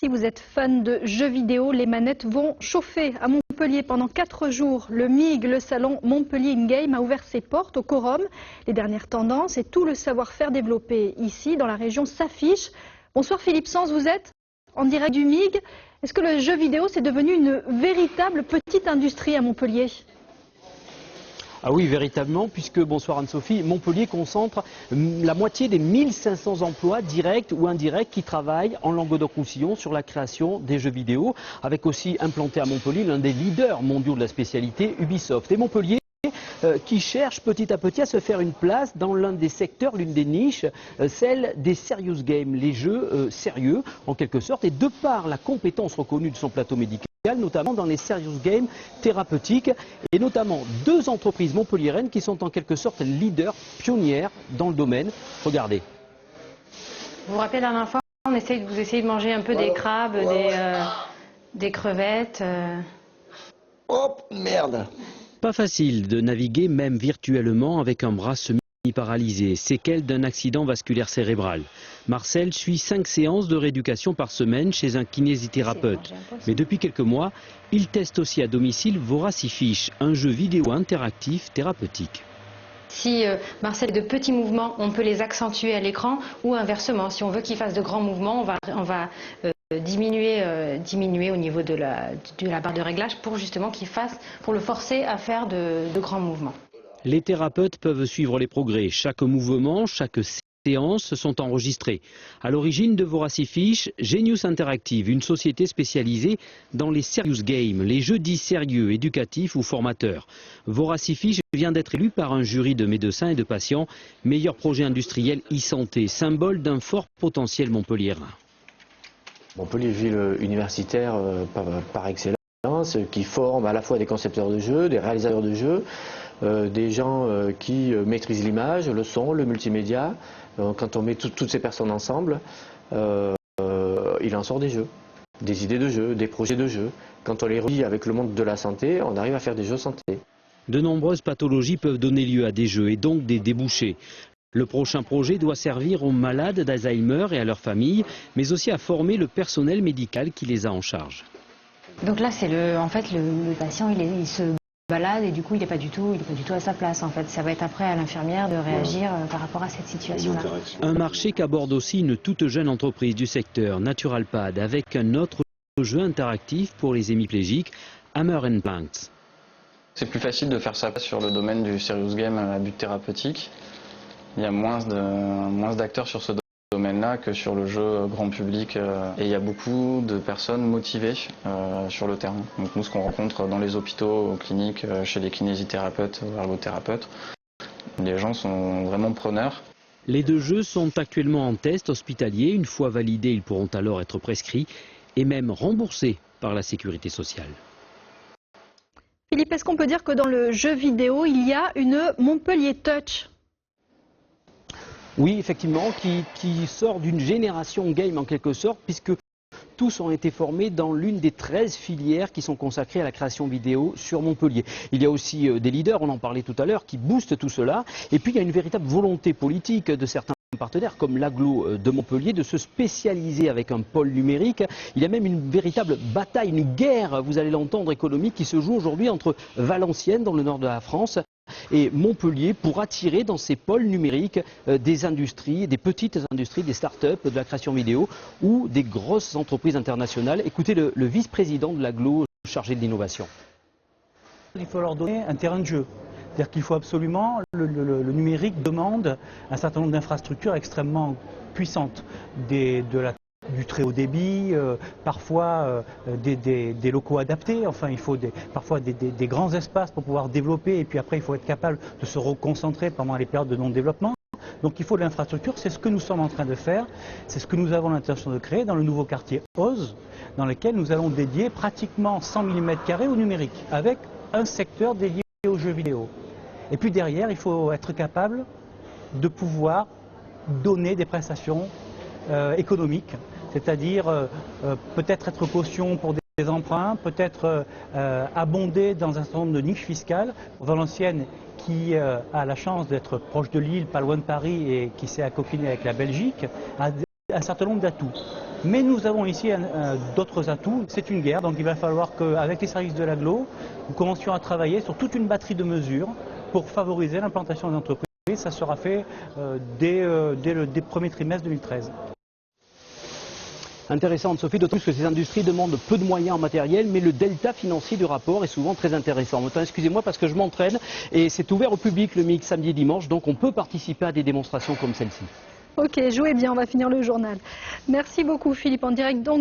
Si vous êtes fan de jeux vidéo, les manettes vont chauffer. À Montpellier, pendant 4 jours, le MIG, le salon Montpellier In-Game, a ouvert ses portes au quorum. Les dernières tendances et tout le savoir-faire développé ici, dans la région, s'affichent. Bonsoir Philippe Sens, vous êtes en direct du MIG. Est-ce que le jeu vidéo, c'est devenu une véritable petite industrie à Montpellier ? Ah oui, véritablement, puisque, bonsoir Anne-Sophie, Montpellier concentre la moitié des 1500 emplois directs ou indirects qui travaillent en Languedoc-Roussillon sur la création des jeux vidéo, avec aussi implanté à Montpellier l'un des leaders mondiaux de la spécialité, Ubisoft. Et Montpellier qui cherche petit à petit à se faire une place dans l'un des secteurs, l'une des niches, celle des serious games, les jeux sérieux en quelque sorte, et de par la compétence reconnue de son plateau médical, notamment dans les serious games thérapeutiques, et notamment 2 entreprises montpelliéraines qui sont en quelque sorte leaders, pionnières dans le domaine. Regardez. Vous vous rappelez la dernière fois, vous essayez de manger un peu des crabes, des crevettes. Hop, merde. Pas facile de naviguer même virtuellement avec un bras semi-paralysé, séquelles d'un accident vasculaire cérébral. Marcel suit 5 séances de rééducation par semaine chez un kinésithérapeute. Mais depuis quelques mois, il teste aussi à domicile Voracifiche, un jeu vidéo interactif thérapeutique. Si Marcel a de petits mouvements, on peut les accentuer à l'écran, ou inversement, si on veut qu'il fasse de grands mouvements, on va diminuer au niveau de la barre de réglage pour justement pour le forcer à faire de grands mouvements. Les thérapeutes peuvent suivre les progrès. Chaque mouvement, chaque séance sont enregistrées. À l'origine de Voracifiche, Genius Interactive, une société spécialisée dans les serious games, les jeux dits sérieux, éducatifs ou formateurs. Voracifiche vient d'être élu par un jury de médecins et de patients, meilleur projet industriel e-santé, symbole d'un fort potentiel montpelliérain. Montpellier, ville universitaire par excellence, qui forme à la fois des concepteurs de jeux, des réalisateurs de jeux, des gens qui maîtrisent l'image, le son, le multimédia. Quand on met toutes ces personnes ensemble, il en sort des jeux, des idées de jeux, des projets de jeux. Quand on les relie avec le monde de la santé, on arrive à faire des jeux santé. De nombreuses pathologies peuvent donner lieu à des jeux et donc des débouchés. Le prochain projet doit servir aux malades d'Alzheimer et à leurs familles, mais aussi à former le personnel médical qui les a en charge. Donc là, c'est le patient, il se balade et du coup, il n'est pas du tout à sa place. En fait, ça va être après à l'infirmière de réagir par rapport à cette situation-là. Un marché qu'aborde aussi une toute jeune entreprise du secteur, Naturalpad, avec un autre jeu interactif pour les hémiplégiques, Hammer & Planks. C'est plus facile de faire ça sur le domaine du serious game à but thérapeutique. Il y a moins d'acteurs sur ce domaine-là que sur le jeu grand public. Et il y a beaucoup de personnes motivées sur le terrain. Donc nous, ce qu'on rencontre dans les hôpitaux, aux cliniques, chez les kinésithérapeutes, ergothérapeutes, les gens sont vraiment preneurs. Les 2 jeux sont actuellement en test hospitalier. Une fois validés, ils pourront alors être prescrits et même remboursés par la sécurité sociale. Philippe, est-ce qu'on peut dire que dans le jeu vidéo, il y a une Montpellier Touch ? Oui, effectivement, qui sort d'une génération game en quelque sorte, puisque tous ont été formés dans l'une des 13 filières qui sont consacrées à la création vidéo sur Montpellier. Il y a aussi des leaders, on en parlait tout à l'heure, qui boostent tout cela. Et puis il y a une véritable volonté politique de certains partenaires comme l'Aglo de Montpellier de se spécialiser avec un pôle numérique. Il y a même une véritable bataille, une guerre, vous allez l'entendre, économique qui se joue aujourd'hui entre Valenciennes dans le nord de la France et Montpellier pour attirer dans ces pôles numériques des industries, des petites industries, des start-up de la création vidéo ou des grosses entreprises internationales. Écoutez le vice-président de l'Aglo chargé de l'innovation. Il faut leur donner un terrain de jeu. C'est-à-dire qu'il faut absolument, le numérique demande un certain nombre d'infrastructures extrêmement puissantes, du très haut débit, parfois des locaux adaptés, enfin il faut parfois des grands espaces pour pouvoir développer et puis après il faut être capable de se reconcentrer pendant les périodes de non-développement. Donc il faut de l'infrastructure, c'est ce que nous sommes en train de faire, c'est ce que nous avons l'intention de créer dans le nouveau quartier OZ, dans lequel nous allons dédier pratiquement 100 000 m² au numérique, avec un secteur dédié aux jeux vidéo. Et puis derrière, il faut être capable de pouvoir donner des prestations économiques, c'est-à-dire peut-être être caution pour des emprunts, peut-être abonder dans un certain nombre de niches fiscales. Valenciennes, qui a la chance d'être proche de Lille, pas loin de Paris, et qui s'est accoquiné avec la Belgique, a un certain nombre d'atouts. Mais nous avons ici d'autres atouts. C'est une guerre, donc il va falloir qu'avec les services de l'agglo, nous commencions à travailler sur toute une batterie de mesures pour favoriser l'implantation d'entreprises. Ça sera fait dès le premier trimestre 2013. Intéressante, Sophie, d'autant plus que ces industries demandent peu de moyens en matériel, mais le delta financier du rapport est souvent très intéressant. Excusez-moi parce que je m'entraîne et c'est ouvert au public le MIG samedi et dimanche, donc on peut participer à des démonstrations comme celle-ci. Ok, jouez bien, on va finir le journal. Merci beaucoup Philippe, en direct donc.